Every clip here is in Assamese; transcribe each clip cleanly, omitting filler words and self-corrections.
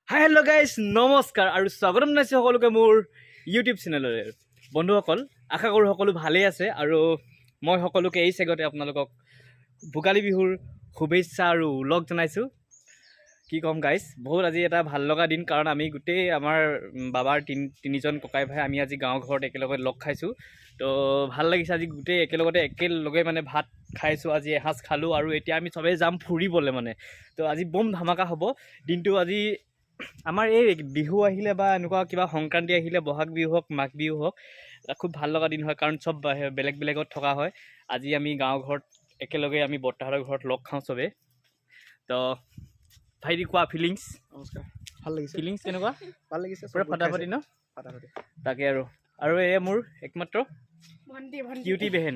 হাই হেল্ল' গাইজ নমস্কাৰ আৰু স্বাগতম জনাইছোঁ সকলোকে মোৰ ইউটিউব চেনেললৈ। বন্ধুসকল, আশা কৰোঁ সকলো ভালেই আছে আৰু মই সকলোকে এই চেগতে আপোনালোকক ভোগালী বিহুৰ শুভেচ্ছা আৰু উলগ জনাইছোঁ। কি ক'ম গাইজ, বহুত আজি এটা ভাল লগা দিন, কাৰণ আমি গোটেই আমাৰ বাবাৰ তিনিজন ককাই ভাই আমি আজি গাঁৱৰ ঘৰত একেলগে লগ খাইছোঁ। তো ভাল লাগিছে, আজি গোটেই একেলগে মানে ভাত খাইছোঁ, আজি এসাঁজ খালোঁ আৰু এতিয়া আমি চবেই যাম ফুৰিবলৈ মানে। তো আজি বম ধামাকা হ'ব দিনটো। আজি আমাৰ এই বিহু আহিলে বা এনেকুৱা কিবা সংক্ৰান্তি আহিলে, বহাগ বিহু হওক মাঘ বিহু হওক, এটা খুব ভাল লগা দিন হয়, কাৰণ চব বেলেগ বেলেগত থকা হয়। আজি আমি গাঁৱৰ ঘৰত একেলগে আমি বৰ্তাহঁতৰ ঘৰত লগ খাওঁ চবেই। তো ভাইটি কোৱা ফিলিংছ? নমস্কাৰ, ভাল লাগিছে। ফিলিংছ কেনেকুৱা? ভাল লাগিছে, পুৰা ফাটাফাটি ন? ফাটাফাটি। তাকে আৰু এই মোৰ একমাত্ৰ কিউটি বেহেন,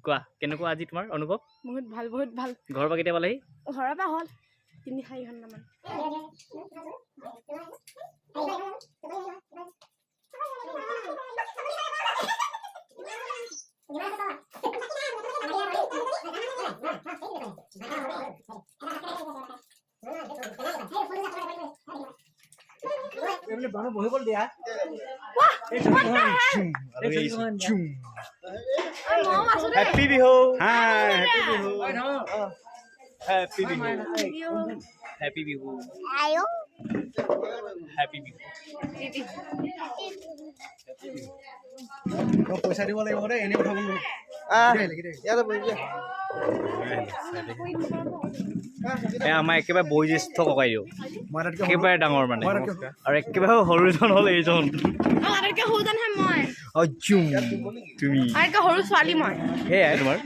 কোৱা কেনেকুৱা আজি তোমাৰ অনুভৱ? বহুত ভাল, বহুত ভাল। ঘৰৰ পৰা কেতিয়া পালেহি? ঘৰৰ পৰা হ'ল 3-4 ঘণ্টামান। বহি গ'ল দিয়া। Happy Bihu. Happy Bihu. Happy Bihu. Happy Bihu. Happy Bihu. পইচা দিব লাগিব দেই, এনেই উঠাব নোৱাৰো। আমাৰ একেবাৰে বয়োজ্যেষ্ঠ ককাই দিওঁ, একেবাৰে ডাঙৰ মানে, আৰু একেবাৰে সৰুজন হ'ল এইজন। তুমি সৰু ছোৱালী মই। সেয়াই তোমাৰ।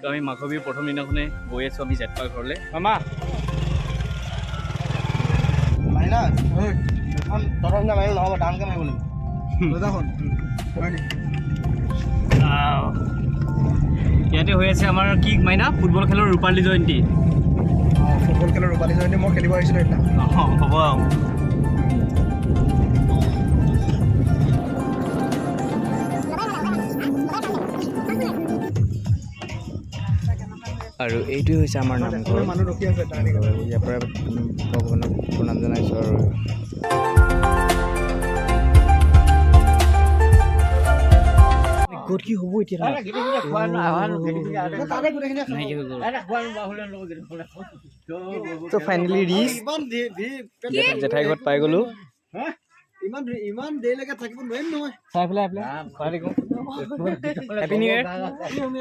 তো আমি মাঘৰ বিহুৰ প্ৰথম দিনাখনে গৈ আছোঁ আমি জেঠপাৰ ঘৰলৈ। মামা নহ'ব, ডাঙৰকৈ মাৰিব লাগিব। ইয়াতে হৈ আছে আমাৰ কি মাইনা ফুটবল খেলৰ ৰূপালী জয়ন্তী। ফুটবল খেলৰ ৰূপালী জয়ন্তী মই খেলিব আহিছিলোঁ সেইদিনা। হ'ব আৰু এইটোৱে হৈছে আমাৰ নামঘৰ। মানুহ ৰখি আছে, ইয়াৰ পৰা ভগৱানক প্ৰণাম জনাইছোঁ। আৰু কি হ'ব এতিয়া? ফাইনেলি ৰিচ জেঠাই ঘৰত পাই গ'লো। ইমান দেৰিলৈকে থাকিব নোৱাৰিম নহয়। Happy new year,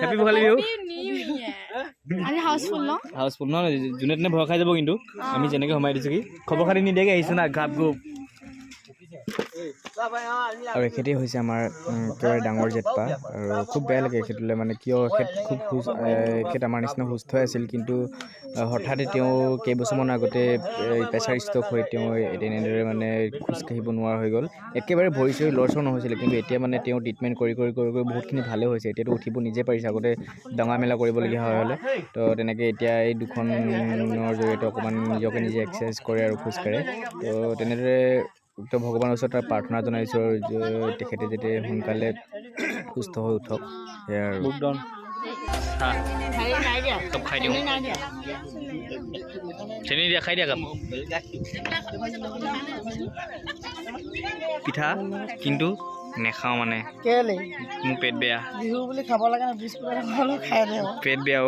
happy Bhogali Bihu. হাউচফুল ন, যোনে তেনে ভয় খাই যাব, কিন্তু আমি যেনেকৈ সোমাই দিছোঁ। কি খবৰ খাতি নিদিয়াকৈ আহিছোঁ না, ঘাপ গোপ। আৰু এখেতেই হৈছে আমাৰ একেবাৰে ডাঙৰ জেঠপা, আৰু খুব বেয়া লাগে এখেতলৈ, মানে কিয় এখেত আমাৰ নিচিনা সুস্থ হৈ আছিল, কিন্তু হঠাতে তেওঁ কেইবছৰমানৰ আগতে প্ৰেছাৰ ষ্ট্ৰক হৈ তেওঁ তেনেদৰে মানে খোজকাঢ়িব নোৱাৰা হৈ গ'ল। একেবাৰে ভৰি চৰি লৰচৰ নহৈছিলে, কিন্তু এতিয়া মানে তেওঁ ট্ৰিটমেণ্ট কৰি বহুতখিনি ভালে হৈছে। এতিয়াতো উঠিব নিজে পাৰিছে, আগতে ডাঙৰ মেলা কৰিবলগীয়া হ'লে। তো তেনেকৈ এতিয়া এই দুখনৰ জৰিয়তে অকণমান নিজকে নিজে এক্সাৰচাইজ কৰে আৰু খোজকাঢ়ে। তো তেনেদৰে তো ভগৱানৰ ওচৰত প্ৰাৰ্থনা জনাইছোঁ আৰু তেখেতে যাতে সোনকালে সুস্থ হৈ উঠক। সেয়াই আৰু চব খাই দিওঁ, চেনি দিয়া, খাই দিয়া কাপ পিঠা, কিন্তু নেখাওঁ মানে মোৰ পেট বেয়া। বিহু বুলি খাব লাগে, পেট বেয়া।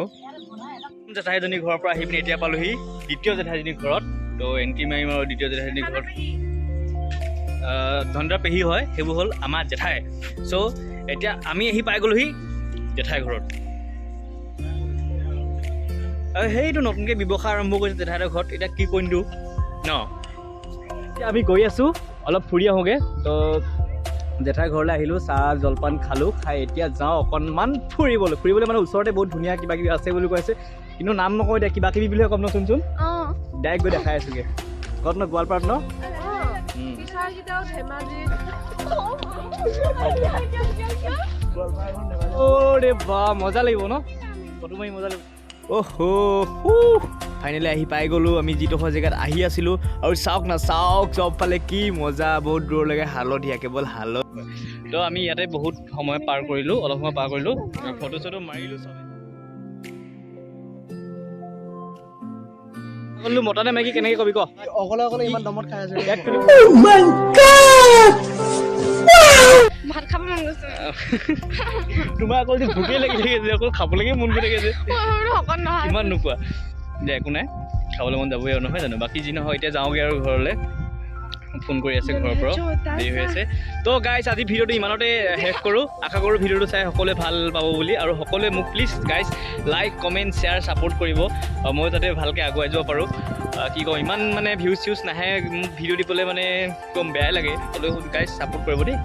জেঠাইজনীৰ ঘৰৰ পৰা আহি পিনি এতিয়া পালোহি দ্বিতীয় জেঠাইজনীৰ ঘৰত। তো এণ্ট্ৰি মাৰিম আৰু দ্বিতীয় জেঠাইজনীৰ ঘৰত ধনদা পেহী হয়, সেইবোৰ হ'ল আমাৰ জেঠাই। চ' এতিয়া আমি আহি পাই গ'লোহি জেঠাই ঘৰত। আৰু সেইটো নতুনকৈ ব্যৱসায় আৰম্ভ কৰিছে জেঠাইৰ ঘৰত। এতিয়া কি কৰিম দিওঁ ন, এতিয়া আমি গৈ আছোঁ অলপ ফুৰি আহোঁগৈ। তো জেঠাই ঘৰলৈ আহিলোঁ, চাহ জলপান খালোঁ, খাই এতিয়া যাওঁ অকণমান ফুৰিবলৈ মানে ওচৰতে বহুত ধুনীয়া কিবা কিবি আছে বুলি কৈছে, কিন্তু নাম নকওঁ এতিয়া, কিবা কিবি বুলিহে ক'ম ন, শুনচোন ডাইৰেক্ট গৈ দেখাই আছোঁগৈ। ঘৰত ন, গোৱালপাৰাত ন। ৰে বা মজা লাগিব ন, ফটো মাৰি মজা লাগিব। ফাইনেলি আহি পাই গ'লোঁ আমি যিডোখৰ জেগাত আহি আছিলোঁ আৰু চাওক না চাওক চবফালে কি মজা বহুত দূৰলৈকে হালধীয়া কেৱল হালত তো আমি ইয়াতে বহুত সময় পাৰ কৰিলোঁ অলপ সময় পাৰ কৰিলোঁ ফটো চটো মাৰিলোঁ চবে মতা নে মাইকী কেনেকৈ কবি ক অকলে অকলে ইমান দমত খাই আছে ভাত খাব মন গৈছে তোমাৰ অকল যে ভোকেই লাগি থাকে যে অকল খাবলৈকে মন গৈ থাকে যে শকত নহয় ইমান নোপোৱা যে একো নাই খাবলৈ মন যাবই আৰু নহয় জানো বাকী যি নহয় এতিয়া যাওঁগৈ আৰু ঘৰলৈ ফোন কৰি আছে ঘৰৰ পৰা দেৰি হৈ আছে তো গাইজ আজি ভিডিঅ'টো ইমানতে শেষ কৰোঁ আশা কৰোঁ ভিডিঅ'টো চাই সকলোৱে ভাল পাব বুলি আৰু সকলোৱে মোক please guys like comment share support কৰিব মই যাতে ভালকৈ আগুৱাই যাব পাৰোঁ কি কওঁ ইমান মানে ভিউজ চিউজ নাহে মোক ভিডিঅ' দিবলৈ মানে একদম বেয়াই লাগে সকলোৱে গাইজ ছাপোৰ্ট কৰিব দেই